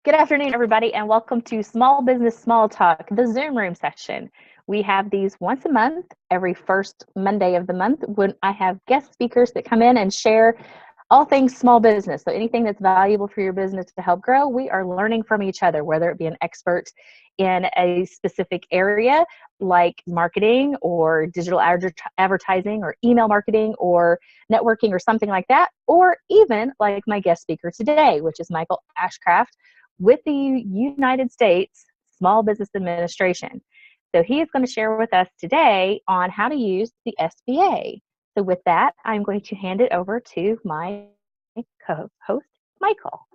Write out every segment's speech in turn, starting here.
Good afternoon, everybody, and welcome to Small Business Small Talk, the Zoom room session. We have these once a month, every first Monday of the month, when I have guest speakers that come in and share all things small business. So anything that's valuable for your business to help grow, we are learning from each other, whether it be an expert in a specific area like marketing or digital advertising or email marketing or networking or something like that, or even like my guest speaker today, which is Michael Ashcraft with the United States Small Business Administration. So he is going to share with us today on how to use the SBA. So with that, I'm going to hand it over to my co-host, Michael.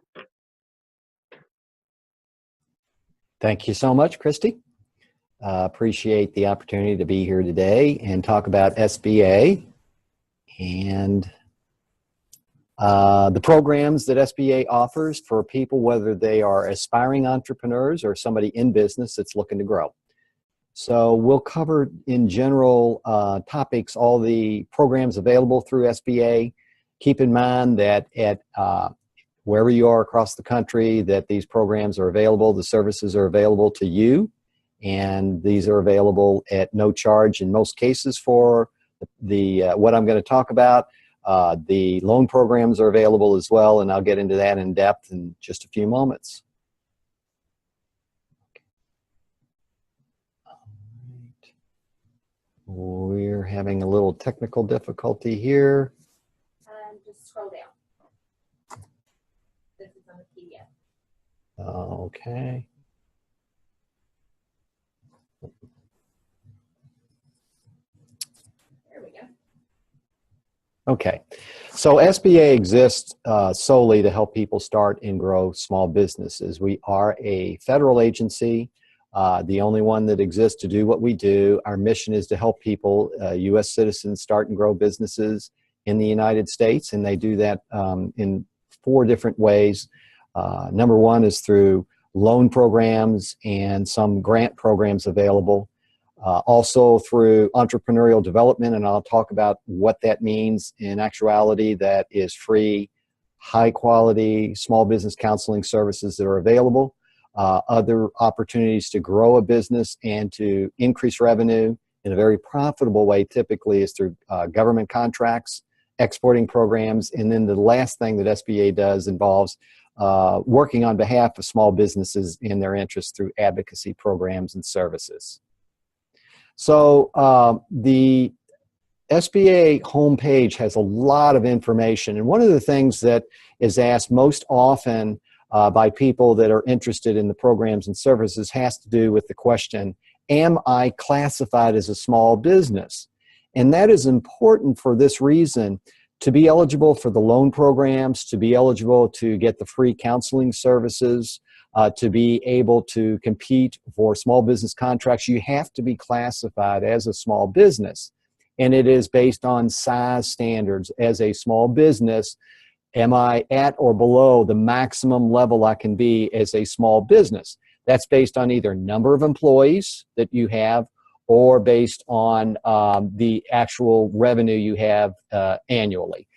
Thank you so much, Christy. Appreciate the opportunity to be here today and talk about SBA and the programs that SBA offers for people, whether they are aspiring entrepreneurs or somebody in business that's looking to grow. So we'll cover in general topics, all the programs available through SBA. Keep in mind that at wherever you are across the country, that these programs are available, the services are available to you, and these are available at no charge in most cases for the what I'm going to talk about. The loan programs are available as well, and I'll get into that in depth in just a few moments. We're having a little technical difficulty here. Just scroll down. This is on the PDF. Okay. There we go. Okay, so SBA exists solely to help people start and grow small businesses. We are a federal agency, the only one that exists to do what we do. Our mission is to help people, U.S. citizens, start and grow businesses in the United States, and they do that in 4 different ways. Number one is through loan programs and some grant programs available. Also through entrepreneurial development, and I'll talk about what that means in actuality. That is free, high quality small business counseling services that are available. Other opportunities to grow a business and to increase revenue in a very profitable way typically is through government contracts, exporting programs, and then the last thing that SBA does involves working on behalf of small businesses in their interests through advocacy programs and services. So the SBA homepage has a lot of information, and one of the things that is asked most often by people that are interested in the programs and services has to do with the question, am I classified as a small business? And that is important for this reason: to be eligible for the loan programs, to be eligible to get the free counseling services, to be able to compete for small business contracts, you have to be classified as a small business. And it is based on size standards. As a small business, am I at or below the maximum level I can be as a small business? That's based on either number of employees that you have or based on the actual revenue you have annually.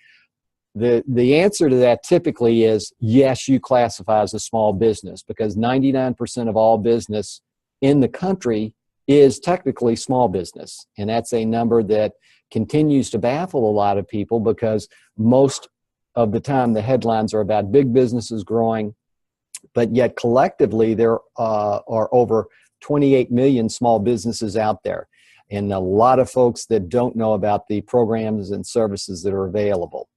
The answer to that typically is yes, you classify as a small business, because 99% of all business in the country is technically small business. And that's a number that continues to baffle a lot of people, because most of the time the headlines are about big businesses growing, but yet collectively there are over 28 million small businesses out there, and a lot of folks that don't know about the programs and services that are available.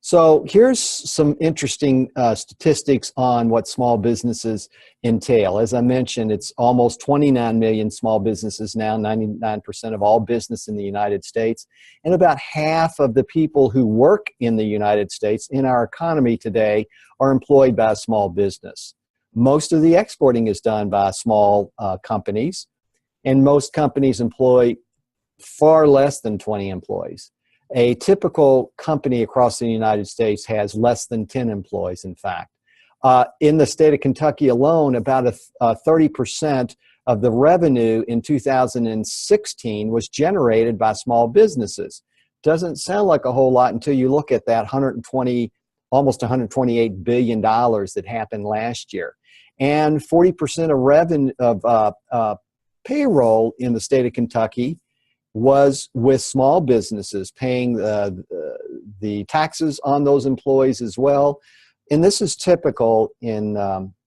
So here's some interesting statistics on what small businesses entail. As I mentioned, it's almost 29 million small businesses now, 99% of all business in the United States. And about half of the people who work in the United States in our economy today are employed by a small business. Most of the exporting is done by small companies, and most companies employ far less than 20 employees. A typical company across the United States has less than 10 employees, in fact. In the state of Kentucky alone, about 30% of the revenue in 2016 was generated by small businesses. Doesn't sound like a whole lot until you look at that 120 almost $128 billion that happened last year. And 40% of revenue of payroll in the state of Kentucky was with small businesses, paying the taxes on those employees as well. And this is typical in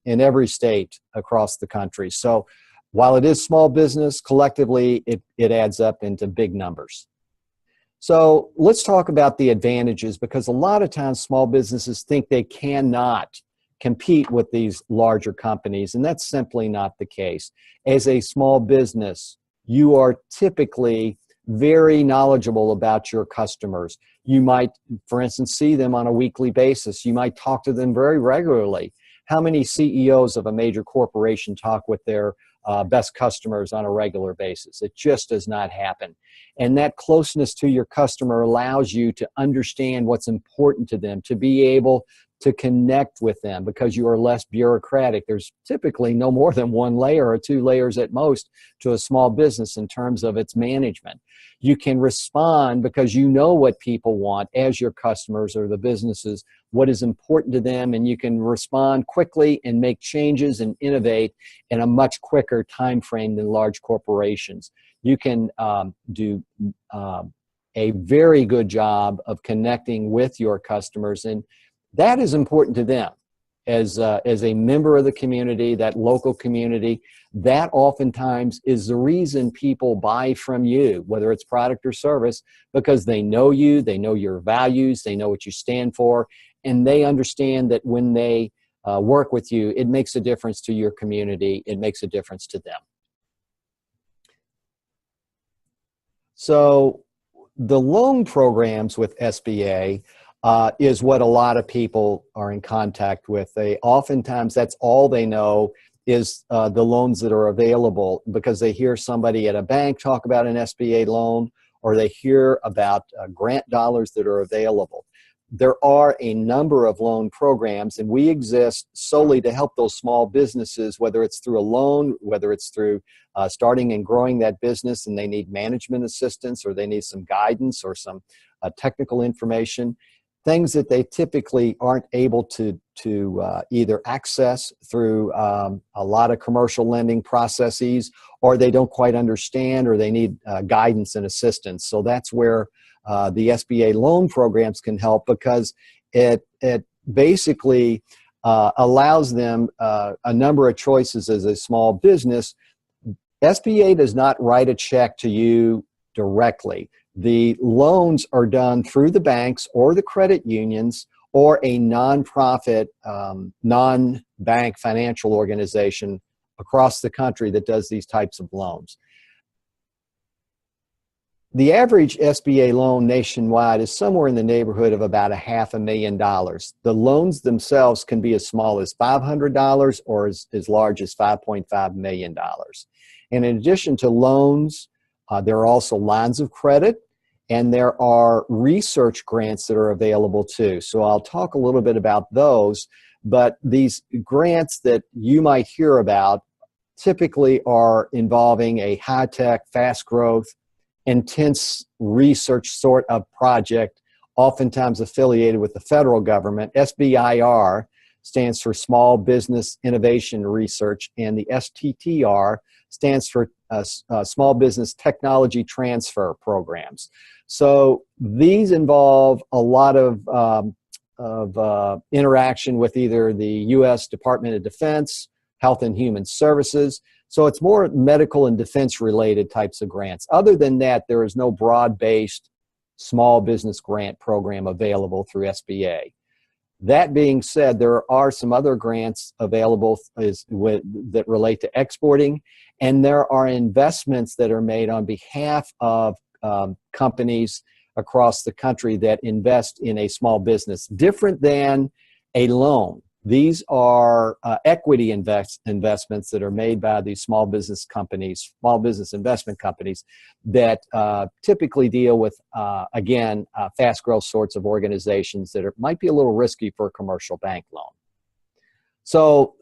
every state across the country. So while it is small business, collectively, it adds up into big numbers. So let's talk about the advantages, because a lot of times small businesses think they cannot compete with these larger companies, and that's simply not the case. As a small business, you are typically very knowledgeable about your customers. You might, for instance, see them on a weekly basis. You might talk to them very regularly. How many CEOs of a major corporation talk with their best customers on a regular basis? It just does not happen. And that closeness to your customer allows you to understand what's important to them, to be able to connect with them, because you are less bureaucratic. There's typically no more than one layer or two layers at most to a small business in terms of its management. You can respond because you know what people want as your customers or the businesses, what is important to them, and you can respond quickly and make changes and innovate in a much quicker time frame than large corporations. You can do a very good job of connecting with your customers, and that is important to them as a member of the community, that local community. That oftentimes is the reason people buy from you, whether it's product or service, because they know you, they know your values, they know what you stand for, and they understand that when they work with you, it makes a difference to your community, it makes a difference to them. So the loan programs with SBA is what a lot of people are in contact with. They oftentimes, that's all they know is the loans that are available, because they hear somebody at a bank talk about an SBA loan, or they hear about grant dollars that are available. There are a number of loan programs, and we exist solely to help those small businesses, whether it's through a loan, whether it's through starting and growing that business and they need management assistance, or they need some guidance or some technical information, things that they typically aren't able to either access through a lot of commercial lending processes, or they don't quite understand, or they need guidance and assistance. So that's where the SBA loan programs can help, because it basically allows them a number of choices as a small business. SBA does not write a check to you directly. The loans are done through the banks or the credit unions or a nonprofit, non-bank financial organization across the country that does these types of loans. The average SBA loan nationwide is somewhere in the neighborhood of about $500,000. The loans themselves can be as small as $500 or as large as $5.5 million. And in addition to loans, there are also lines of credit, and there are research grants that are available too. So I'll talk a little bit about those, but these grants that you might hear about typically are involving a high-tech, fast-growth, intense research sort of project, oftentimes affiliated with the federal government. SBIR stands for Small Business Innovation Research, and the STTR stands for Small Business Technology Transfer Programs. So these involve a lot of interaction with either the U.S. Department of Defense, Health and Human Services. So it's more medical and defense related types of grants. Other than that, there is no broad-based small business grant program available through SBA. That being said, there are some other grants available that relate to exporting, and there are investments that are made on behalf of companies across the country that invest in a small business, different than a loan. These are equity investments that are made by these small business companies, small business investment companies that typically deal with, again, fast growth sorts of organizations that might be a little risky for a commercial bank loan. So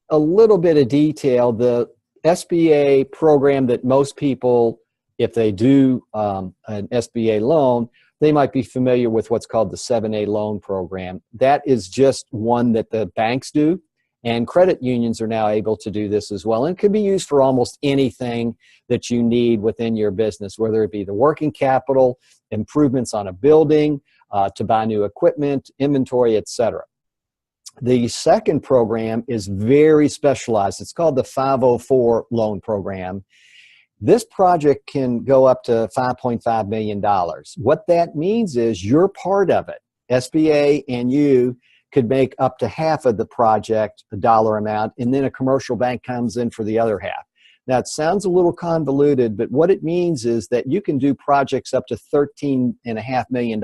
a little bit of detail, the SBA program that most people if they do an SBA loan, they might be familiar with what's called the 7A loan program. That is just one that the banks do, and credit unions are now able to do this as well. And it can be used for almost anything that you need within your business, whether it be the working capital, improvements on a building, to buy new equipment, inventory, etc. The second program is very specialized. It's called the 504 loan program. This project can go up to $5.5 million. What that means is you're part of it. SBA and you could make up to half of the project, a dollar amount, and then a commercial bank comes in for the other half. Now, it sounds a little convoluted, but what it means is that you can do projects up to $13.5 million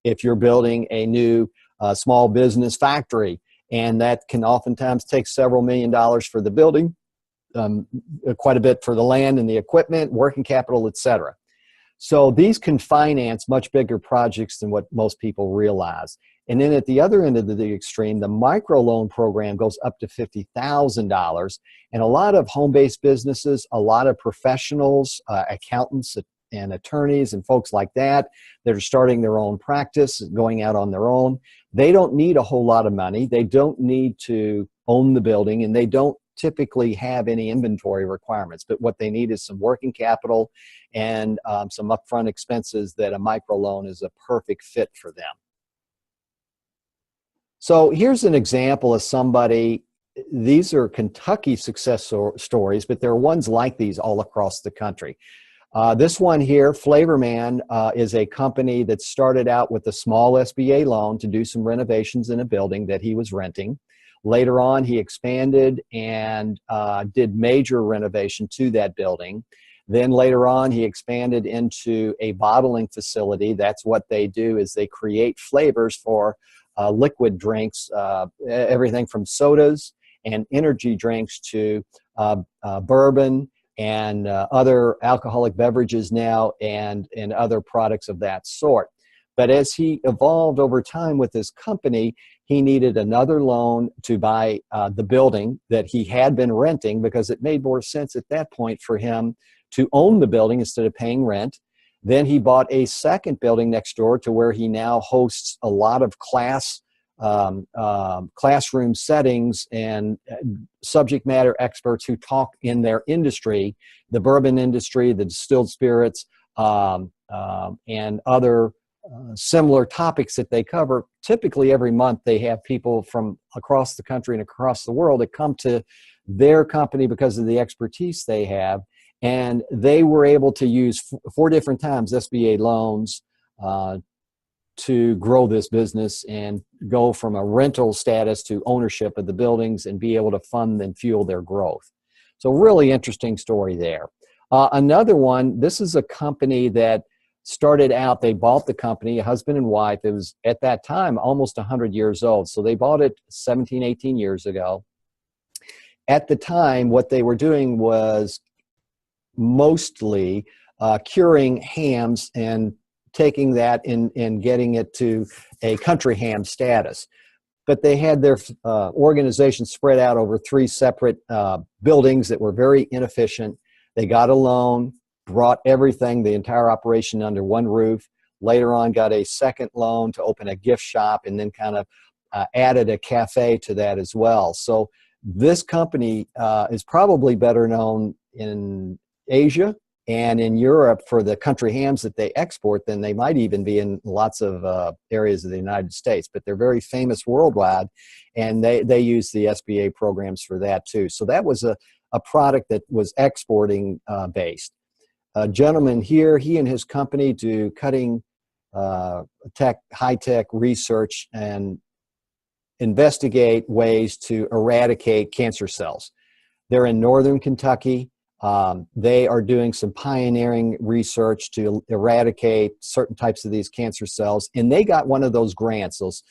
if you're building a new small business factory, and that can oftentimes take several million dollars for the building, quite a bit for the land and the equipment, working capital, etc. So these can finance much bigger projects than what most people realize. And then at the other end of the extreme, the microloan program goes up to $50,000. And a lot of home-based businesses, a lot of professionals, accountants and attorneys and folks like that are starting their own practice, going out on their own. They don't need a whole lot of money. They don't need to own the building, and they don't typically have any inventory requirements. But what they need is some working capital and some upfront expenses that a microloan is a perfect fit for them. So here's an example of somebody. These are Kentucky success stories, but there are ones like these all across the country. This one here, Flavorman, is a company that started out with a small SBA loan to do some renovations in a building that he was renting. Later on, he expanded and did major renovation to that building. Then later on, he expanded into a bottling facility. That's what they do, is they create flavors for liquid drinks, everything from sodas and energy drinks to bourbon and other alcoholic beverages now, and other products of that sort. But as he evolved over time with his company, he needed another loan to buy the building that he had been renting, because it made more sense at that point for him to own the building instead of paying rent. Then he bought a second building next door to where he now hosts a lot of classroom settings and subject matter experts who talk in their industry, the bourbon industry, the distilled spirits, and other similar topics that they cover. Typically every month they have people from across the country and across the world that come to their company because of the expertise they have. And they were able to use 4 different times SBA loans to grow this business and go from a rental status to ownership of the buildings and be able to fund and fuel their growth. So really interesting story there. Another one, this is a company that started out, they bought the company, a husband and wife. It was at that time almost 100 years old. So they bought it 17, 18 years ago. At the time, what they were doing was mostly curing hams and taking that and getting it to a country ham status. But they had their organization spread out over 3 separate buildings that were very inefficient. They got a loan, brought everything, the entire operation under one roof. Later on, got a second loan to open a gift shop, and then kind of added a cafe to that as well. So this company is probably better known in Asia and in Europe for the country hams that they export than they might even be in lots of areas of the United States. But they're very famous worldwide, and they use the SBA programs for that too. So that was a product that was exporting based. A gentleman here, he and his company do cutting high-tech research and investigate ways to eradicate cancer cells. They're in northern Kentucky. They are doing some pioneering research to eradicate certain types of these cancer cells, and they got one of those grants, those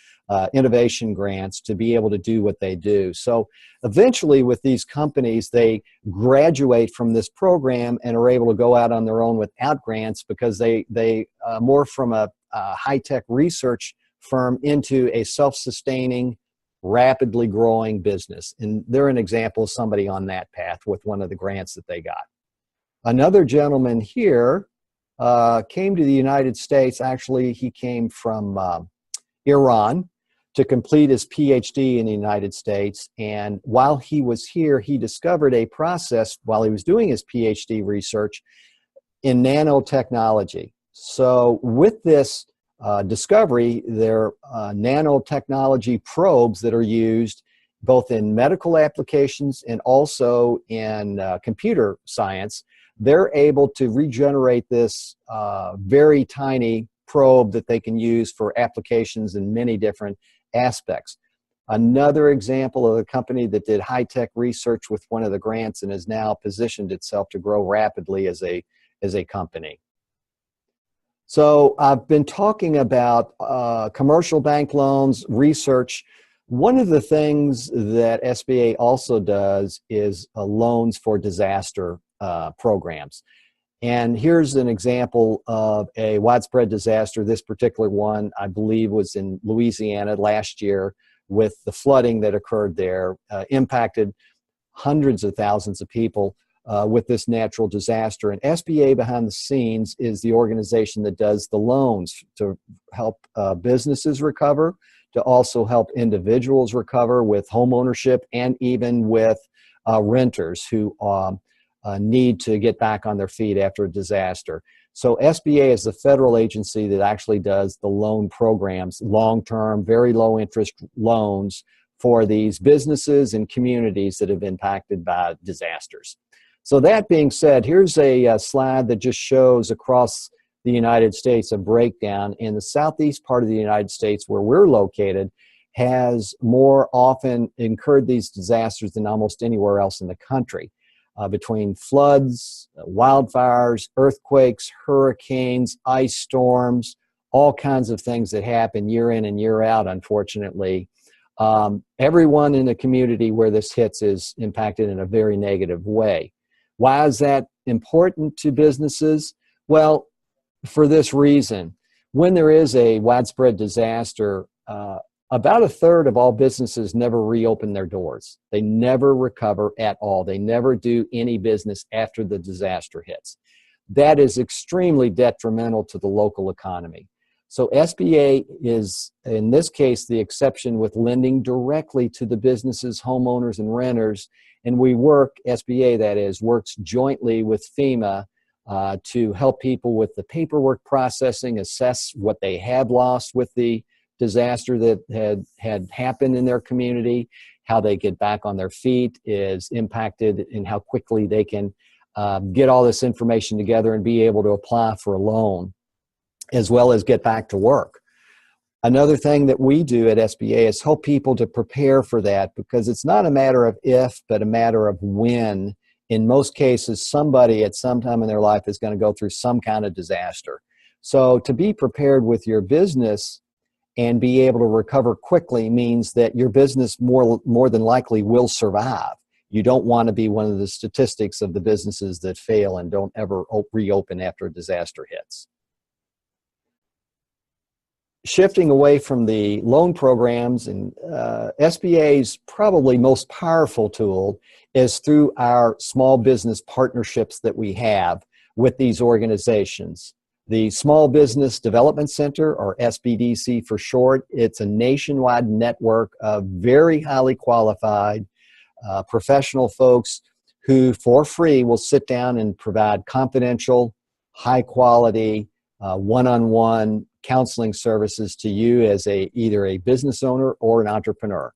innovation grants, to be able to do what they do. So eventually with these companies, they graduate from this program and are able to go out on their own without grants, because they morph from a high-tech research firm into a self-sustaining, rapidly growing business. And they're an example of somebody on that path with one of the grants that they got. Another gentleman here came to the United States. Actually, he came from Iran to complete his PhD in the United States. And while he was here, he discovered a process while he was doing his PhD research in nanotechnology. So with this discovery, there are nanotechnology probes that are used both in medical applications and also in computer science. They're able to regenerate this very tiny probe that they can use for applications in many different aspects. Another example of a company that did high-tech research with one of the grants and has now positioned itself to grow rapidly as a company. So I've been talking about commercial bank loans, research. One of the things that SBA also does is loans for disaster programs. And here's an example of a widespread disaster. This particular one, I believe, was in Louisiana last year with the flooding that occurred there, impacted hundreds of thousands of people with this natural disaster. And SBA behind the scenes is the organization that does the loans to help businesses recover, to also help individuals recover with home ownership, and even with renters who need to get back on their feet after a disaster. So SBA is the federal agency that actually does the loan programs, long-term, very low-interest loans for these businesses and communities that have been impacted by disasters. So that being said, here's a slide that just shows across the United States a breakdown. In the southeast part of the United States, where we're located, has more often incurred these disasters than almost anywhere else in the country. Between floods, wildfires, earthquakes, hurricanes, ice storms, all kinds of things that happen year in and year out, unfortunately. Everyone in the community where this hits is impacted in a very negative way. Why is that important to businesses? Well, for this reason. When there is a widespread disaster, about a third of all businesses never reopen their doors. They never recover at all. They never do any business after the disaster hits. That is extremely detrimental to the local economy. So SBA is, in this case, the exception with lending directly to the businesses, homeowners, and renters. And we work, SBA that is, works jointly with FEMA to help people with the paperwork processing, assess what they have lost with the disaster that had happened in their community, how they get back on their feet is impacted, and how quickly they can get all this information together and be able to apply for a loan, as well as get back to work. Another thing that we do at SBA is help people to prepare for that, because it's not a matter of if, but a matter of when. In most cases, somebody at some time in their life is going to go through some kind of disaster. So to be prepared with your business and be able to recover quickly means that your business more than likely will survive. You don't want to be one of the statistics of the businesses that fail and don't ever reopen after a disaster hits. Shifting away from the loan programs, and SBA's probably most powerful tool is through our small business partnerships that we have with these organizations. The Small Business Development Center, or SBDC for short, it's a nationwide network of very highly qualified professional folks who, for free, will sit down and provide confidential, high-quality, one-on-one counseling services to you as either a business owner or an entrepreneur.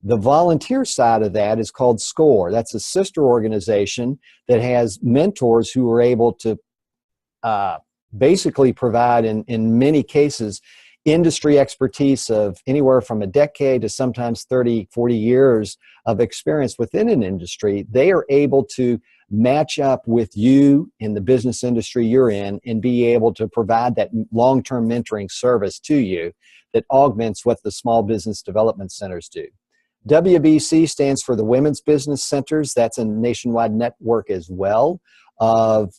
The volunteer side of that is called SCORE. That's a sister organization that has mentors who are able to basically provide, in many cases, industry expertise of anywhere from a decade to sometimes 30, 40 years of experience within an industry. They are able to match up with you in the business industry you're in and be able to provide that long-term mentoring service to you that augments what the Small Business Development Centers do. WBC stands for the Women's Business Centers. That's a nationwide network as well of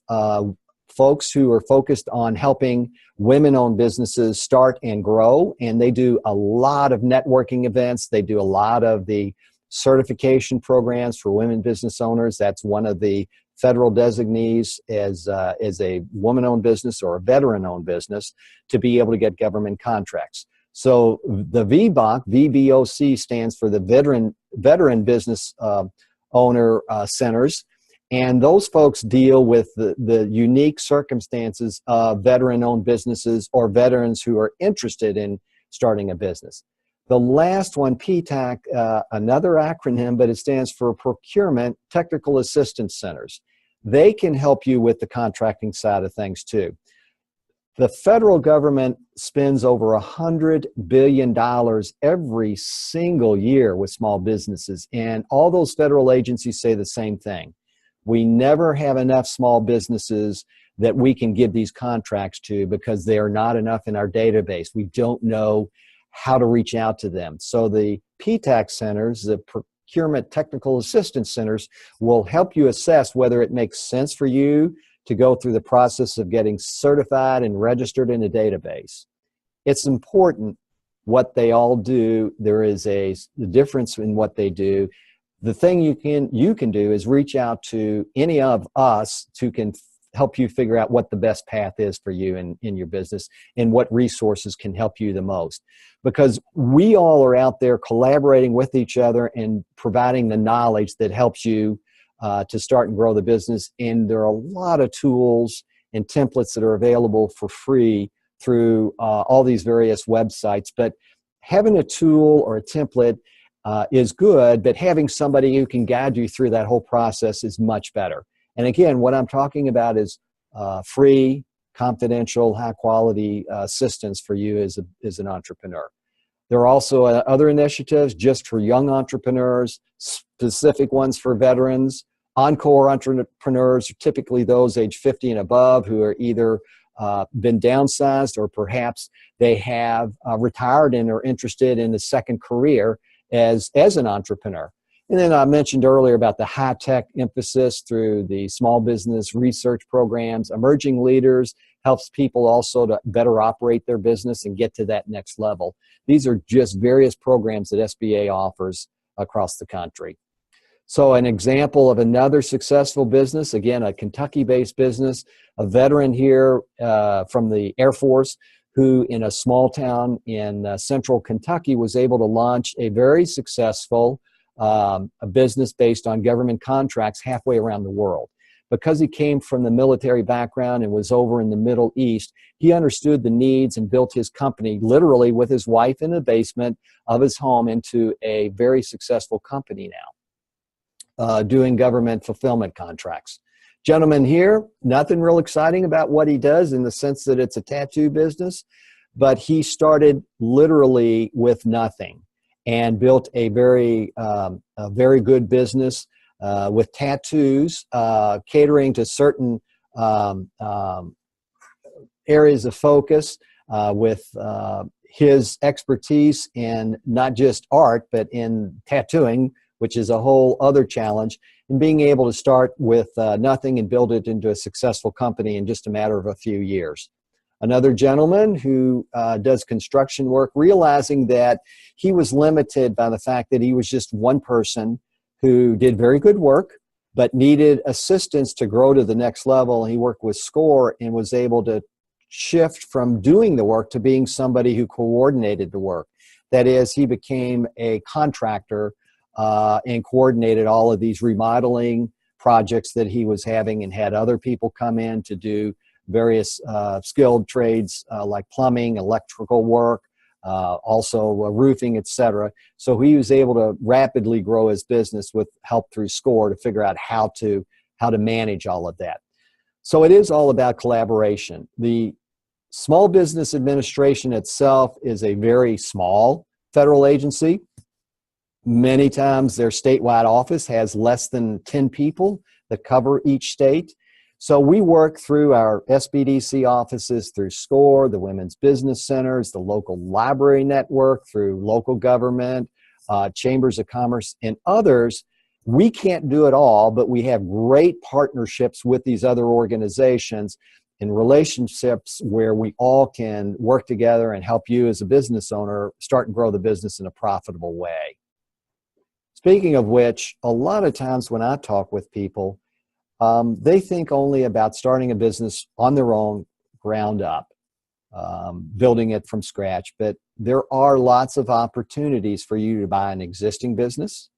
folks who are focused on helping women-owned businesses start and grow, and they do a lot of networking events. They do a lot of the certification programs for women business owners. That's one of the federal designees as a woman-owned business or a veteran-owned business to be able to get government contracts. So the VBOC stands for the Veteran Business Owner Centers, and those folks deal with the unique circumstances of veteran-owned businesses or veterans who are interested in starting a business. The last one, PTAC, another acronym, but it stands for Procurement Technical Assistance Centers. They can help you with the contracting side of things too. The federal government spends over $100 billion every single year with small businesses, and all those federal agencies say the same thing. We never have enough small businesses that we can give these contracts to because they are not enough in our database. We don't know how to reach out to them. So the PTAC centers, the Procurement Technical Assistance Centers, will help you assess whether it makes sense for you to go through the process of getting certified and registered in a database. It's important what they all do. There is a difference in what they do. The thing you can do is reach out to any of us who can help you figure out what the best path is for you in your business and what resources can help you the most. Because we all are out there collaborating with each other and providing the knowledge that helps you to start and grow the business. And there are a lot of tools and templates that are available for free through all these various websites. But having a tool or a template is good, but having somebody who can guide you through that whole process is much better. And again, what I'm talking about is free, confidential, high-quality assistance for you as an entrepreneur. There are also other initiatives just for young entrepreneurs, specific ones for veterans. Encore entrepreneurs are typically those age 50 and above who are either been downsized or perhaps they have retired and are interested in a second career as an entrepreneur. And then I mentioned earlier about the high-tech emphasis through the small business research programs. Emerging Leaders helps people also to better operate their business and get to that next level. These are just various programs that SBA offers across the country. So an example of another successful business, again, a Kentucky-based business, a veteran here from the Air Force who in a small town in central Kentucky was able to launch a very successful a business based on government contracts halfway around the world. Because he came from the military background and was over in the Middle East, he understood the needs and built his company literally with his wife in the basement of his home into a very successful company now, doing government fulfillment contracts. Gentleman here, nothing real exciting about what he does in the sense that it's a tattoo business, but he started literally with nothing and built a very good business with tattoos, catering to certain areas of focus with his expertise in not just art, but in tattooing, which is a whole other challenge, and being able to start with nothing and build it into a successful company in just a matter of a few years. Another gentleman who does construction work, realizing that he was limited by the fact that he was just one person who did very good work, but needed assistance to grow to the next level. He worked with SCORE and was able to shift from doing the work to being somebody who coordinated the work. That is, he became a contractor and coordinated all of these remodeling projects that he was having and had other people come in to do various skilled trades like plumbing, electrical work, also roofing, etc. So he was able to rapidly grow his business with help through SCORE to figure out how to manage all of that. So it is all about collaboration. The Small Business Administration itself is a very small federal agency. Many times their statewide office has less than 10 people that cover each state. So we work through our SBDC offices, through SCORE, the Women's Business Centers, the local library network, through local government, chambers of commerce, and others. We can't do it all, but we have great partnerships with these other organizations and relationships where we all can work together and help you as a business owner start and grow the business in a profitable way. Speaking of which, a lot of times when I talk with people, they think only about starting a business on their own, ground up, building it from scratch. But there are lots of opportunities for you to buy an existing business.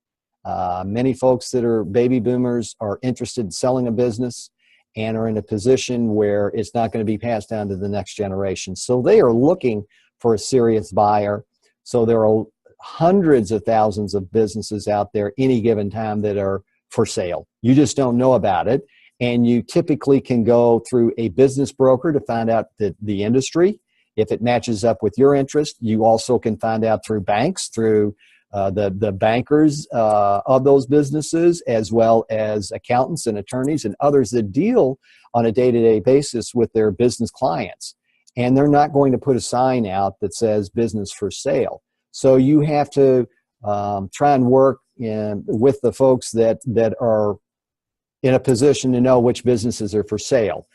Many folks that are baby boomers are interested in selling a business and are in a position where it's not going to be passed down to the next generation. So they are looking for a serious buyer. So there are hundreds of thousands of businesses out there any given time that are for sale. You just don't know about it. And you typically can go through a business broker to find out the industry. If it matches up with your interest, you also can find out through banks, through the bankers of those businesses, as well as accountants and attorneys and others that deal on a day-to-day basis with their business clients. And they're not going to put a sign out that says business for sale. So you have to try and work with the folks that are in a position to know which businesses are for sale.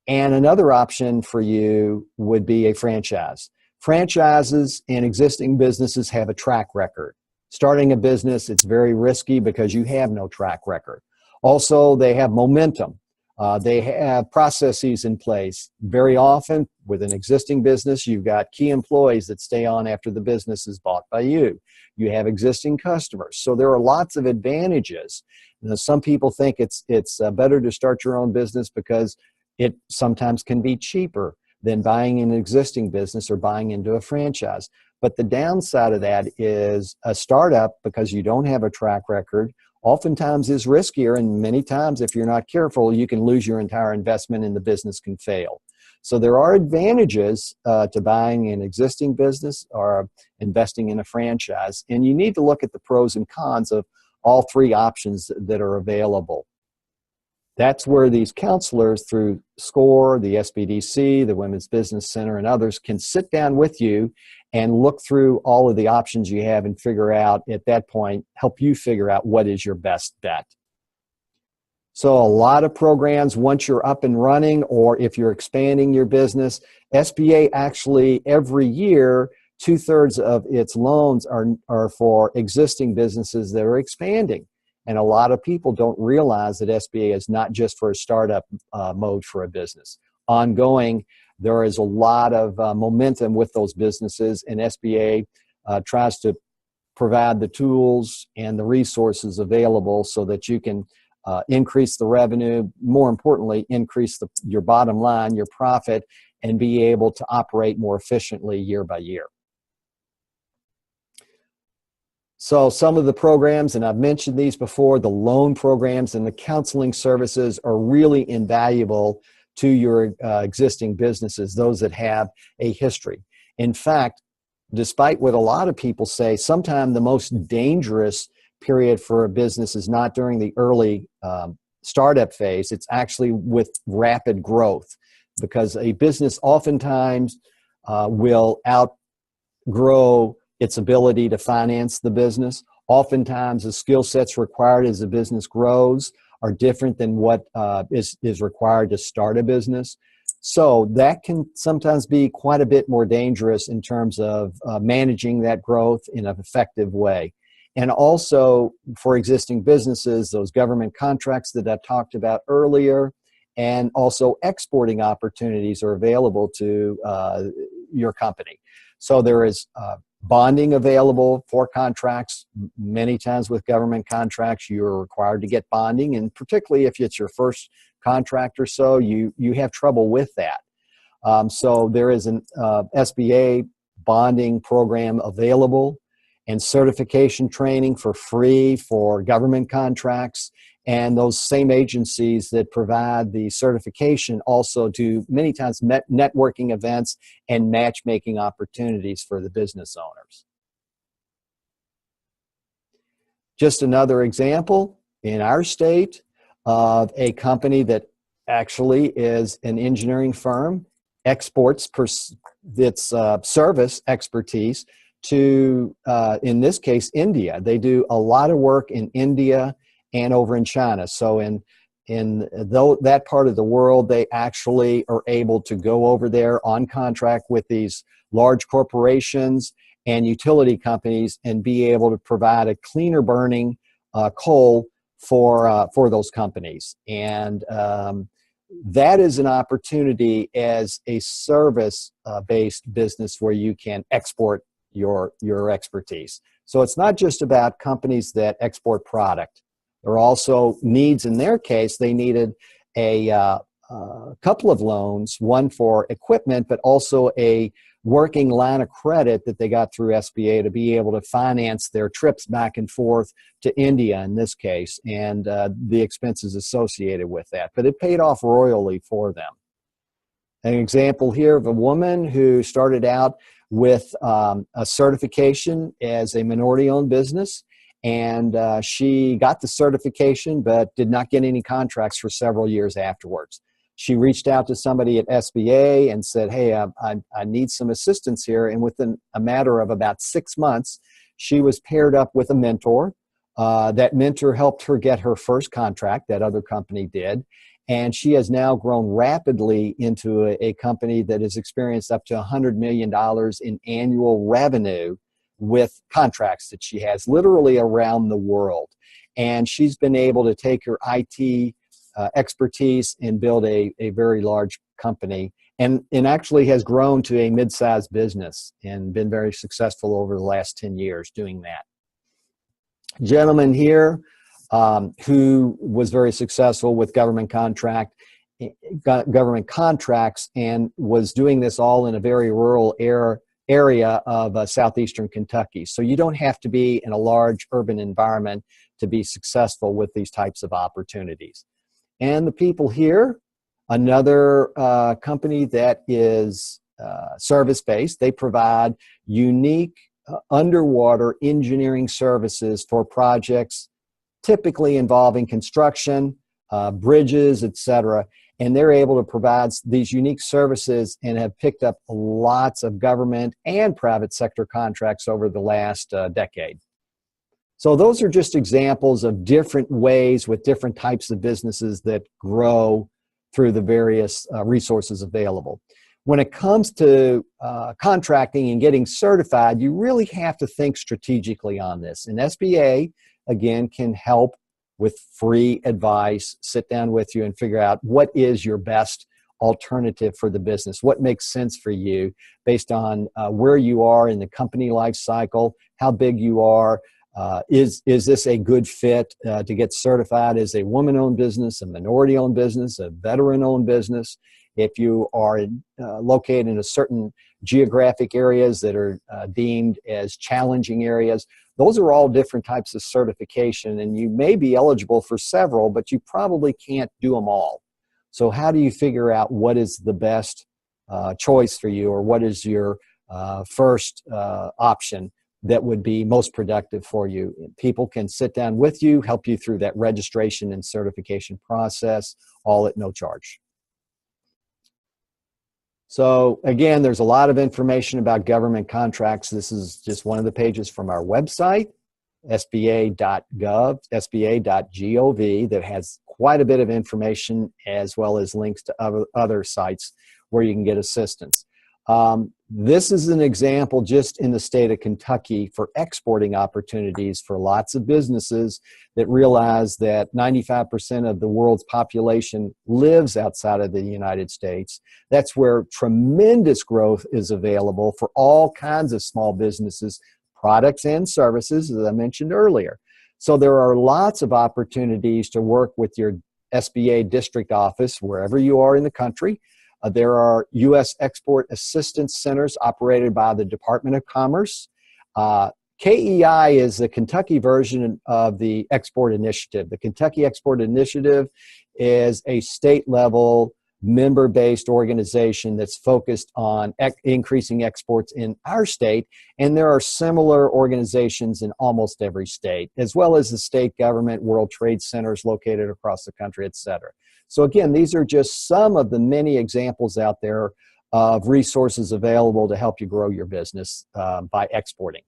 And another option for you would be a franchise. Franchises and existing businesses have a track record. Starting a business, it's very risky because you have no track record. Also, they have momentum. They have processes in place. Very often, with an existing business, you've got key employees that stay on after the business is bought by you. You have existing customers. So there are lots of advantages. Some people think it's better to start your own business because it sometimes can be cheaper than buying an existing business or buying into a franchise. But the downside of that is a startup, because you don't have a track record, oftentimes is riskier, and many times, if you're not careful, you can lose your entire investment and the business can fail. So there are advantages to buying an existing business or investing in a franchise, and you need to look at the pros and cons of all three options that are available. That's where these counselors through SCORE, the SBDC, the Women's Business Center, and others can sit down with you and look through all of the options you have and figure out, at that point, help you figure out what is your best bet. So a lot of programs, once you're up and running, or if you're expanding your business, SBA actually every year, 2/3 of its loans are for existing businesses that are expanding. And a lot of people don't realize that SBA is not just for a startup mode for a business. Ongoing, there is a lot of momentum with those businesses, and SBA tries to provide the tools and the resources available so that you can increase the revenue, more importantly, increase your bottom line, your profit, and be able to operate more efficiently year by year. So some of the programs, and I've mentioned these before, the loan programs and the counseling services are really invaluable to your existing businesses, those that have a history. In fact, despite what a lot of people say, sometimes the most dangerous period for a business is not during the early startup phase. It's actually with rapid growth, because a business oftentimes will outgrow its ability to finance the business. Oftentimes, the skill sets required as the business grows are different than what is required to start a business. So that can sometimes be quite a bit more dangerous in terms of managing that growth in an effective way. And also for existing businesses, those government contracts that I talked about earlier, and also exporting opportunities are available to your company. So there is bonding available for contracts. Many times with government contracts, you're required to get bonding, and particularly if it's your first contract or so, you have trouble with that. So there is an SBA bonding program available, and certification training for free for government contracts. And those same agencies that provide the certification also do many times networking events and matchmaking opportunities for the business owners. Just another example in our state of a company that actually is an engineering firm, exports its service expertise to, in this case, India. They do a lot of work in India and over in China. So in that part of the world, they actually are able to go over there on contract with these large corporations and utility companies and be able to provide a cleaner burning coal for those companies. And that is an opportunity as a service-based business where you can export your expertise. So it's not just about companies that export product. There are also needs. In their case, they needed a couple of loans, one for equipment, but also a working line of credit that they got through SBA to be able to finance their trips back and forth to India in this case, and the expenses associated with that. But it paid off royally for them. An example here of a woman who started out with a certification as a minority-owned business, and she got the certification but did not get any contracts for several years afterwards. She reached out to somebody at SBA and said, hey, I need some assistance here. And within a matter of about 6 months, she was paired up with a mentor. That mentor helped her get her first contract, that other company did. And she has now grown rapidly into a company that has experienced up to $100 million in annual revenue with contracts that she has literally around the world. And she's been able to take her IT expertise and build a very large company, and actually has grown to a mid-sized business and been very successful over the last 10 years doing that. Gentleman here who was very successful with government contracts and was doing this all in a very rural area of southeastern Kentucky. So you don't have to be in a large urban environment to be successful with these types of opportunities. And the people here, another company that is service-based. They provide unique underwater engineering services for projects typically involving construction, bridges, etc. And they're able to provide these unique services and have picked up lots of government and private sector contracts over the last decade. So those are just examples of different ways with different types of businesses that grow through the various resources available. When it comes to contracting and getting certified, you really have to think strategically on this. And SBA, again, can help with free advice, sit down with you and figure out what is your best alternative for the business, what makes sense for you based on where you are in the company life cycle, how big you are. Is this a good fit to get certified as a woman-owned business, a minority-owned business, a veteran-owned business? If you are located in a certain geographic areas that are deemed as challenging areas, those are all different types of certification, and you may be eligible for several, but you probably can't do them all. So how do you figure out what is the best choice for you, or what is your first option that would be most productive for you? People can sit down with you, help you through that registration and certification process, all at no charge. So again, there's a lot of information about government contracts. This is just one of the pages from our website, sba.gov, sba.gov, that has quite a bit of information as well as links to other sites where you can get assistance. This is an example just in the state of Kentucky for exporting opportunities for lots of businesses that realize that 95% of the world's population lives outside of the United States. That's where tremendous growth is available for all kinds of small businesses, products and services, as I mentioned earlier. So there are lots of opportunities to work with your SBA district office wherever you are in the country. There are U.S. Export Assistance Centers operated by the Department of Commerce. KEI is the Kentucky version of the Export Initiative. The Kentucky Export Initiative is a state-level, member-based organization that's focused on increasing exports in our state, and there are similar organizations in almost every state, as well as the state government, World Trade Centers located across the country, etc. So again, these are just some of the many examples out there of resources available to help you grow your business by exporting.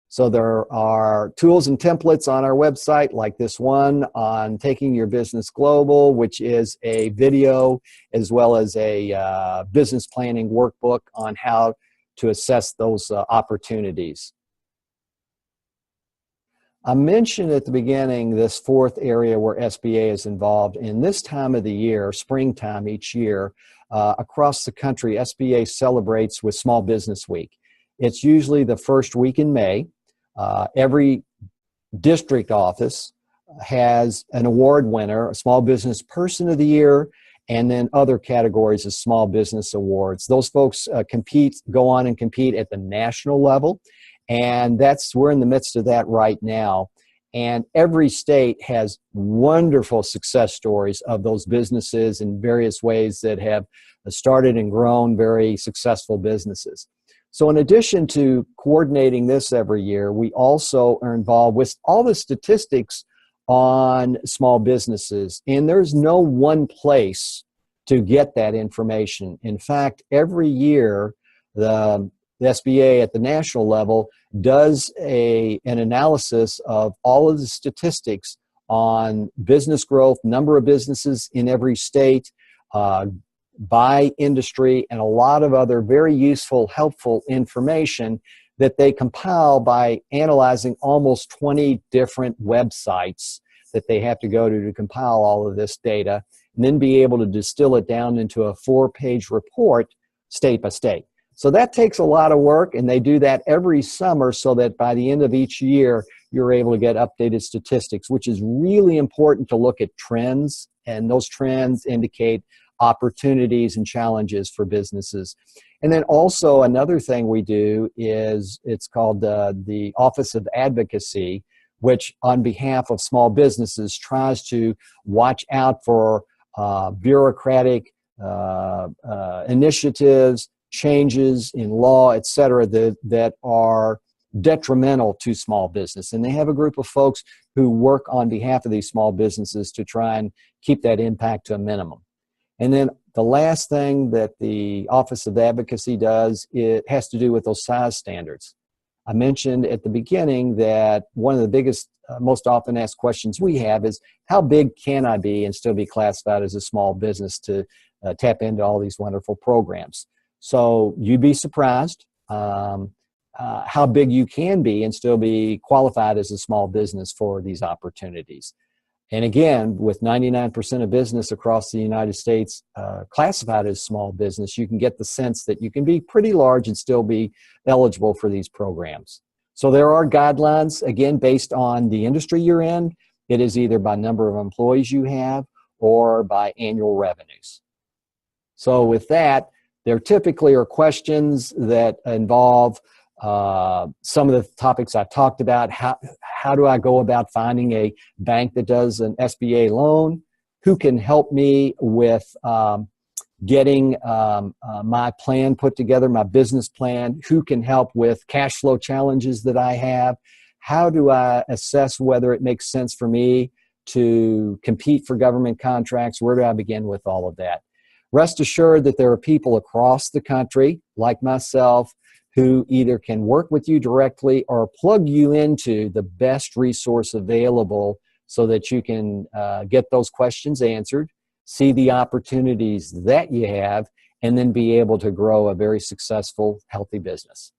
So there are tools and templates on our website, like this one on taking your business global, which is a video as well as a business planning workbook on how to assess those opportunities. I mentioned at the beginning this fourth area where SBA is involved. In this time of the year, springtime each year, across the country, SBA celebrates with Small Business Week. It's usually the first week in May. Every district office has an award winner, a Small Business Person of the Year, and then other categories of small business awards. Those folks go on and compete at the national level. And we're in the midst of that right now. And every state has wonderful success stories of those businesses in various ways that have started and grown very successful businesses. So in addition to coordinating this every year, we also are involved with all the statistics on small businesses. And there's no one place to get that information. In fact, every year, the SBA at the national level does an analysis of all of the statistics on business growth, number of businesses in every state, by industry, and a lot of other very useful, helpful information that they compile by analyzing almost 20 different websites that they have to go to compile all of this data, and then be able to distill it down into a 4-page report state by state. So that takes a lot of work, and they do that every summer so that by the end of each year, you're able to get updated statistics, which is really important to look at trends, and those trends indicate opportunities and challenges for businesses. And then also another thing we do is it's called the Office of Advocacy, which on behalf of small businesses tries to watch out for bureaucratic initiatives, changes in law, et cetera, that are detrimental to small business. And they have a group of folks who work on behalf of these small businesses to try and keep that impact to a minimum. And then the last thing that the Office of Advocacy does, it has to do with those size standards. I mentioned at the beginning that one of the biggest, most often asked questions we have is, how big can I be and still be classified as a small business to tap into all these wonderful programs? So you'd be surprised how big you can be and still be qualified as a small business for these opportunities. And again, with 99% of business across the United States classified as small business, you can get the sense that you can be pretty large and still be eligible for these programs. So there are guidelines, again, based on the industry you're in. It is either by number of employees you have or by annual revenues. So with that, there typically are questions that involve some of the topics I've talked about. How do I go about finding a bank that does an SBA loan? Who can help me with getting my plan put together, my business plan? Who can help with cash flow challenges that I have? How do I assess whether it makes sense for me to compete for government contracts? Where do I begin with all of that? Rest assured that there are people across the country, like myself, who either can work with you directly or plug you into the best resource available so that you can get those questions answered, see the opportunities that you have, and then be able to grow a very successful, healthy business.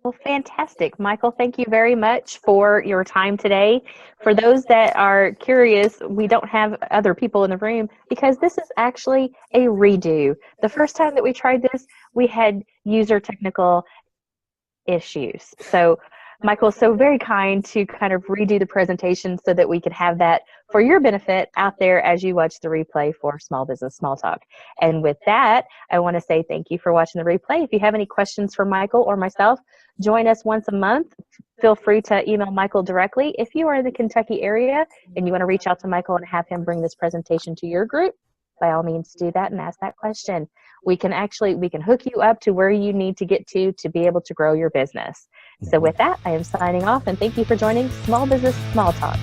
Well, fantastic. Michael, thank you very much for your time today. For those that are curious, we don't have other people in the room because this is actually a redo. The first time that we tried this, we had user technical issues. So Michael is so very kind to kind of redo the presentation so that we could have that for your benefit out there as you watch the replay for Small Business Small Talk. And with that, I want to say thank you for watching the replay. If you have any questions for Michael or myself, join us once a month. Feel free to email Michael directly. If you are in the Kentucky area and you want to reach out to Michael and have him bring this presentation to your group, by all means do that and ask that question. We can hook you up to where you need to get to be able to grow your business. So with that, I am signing off and thank you for joining Small Business Small Talk.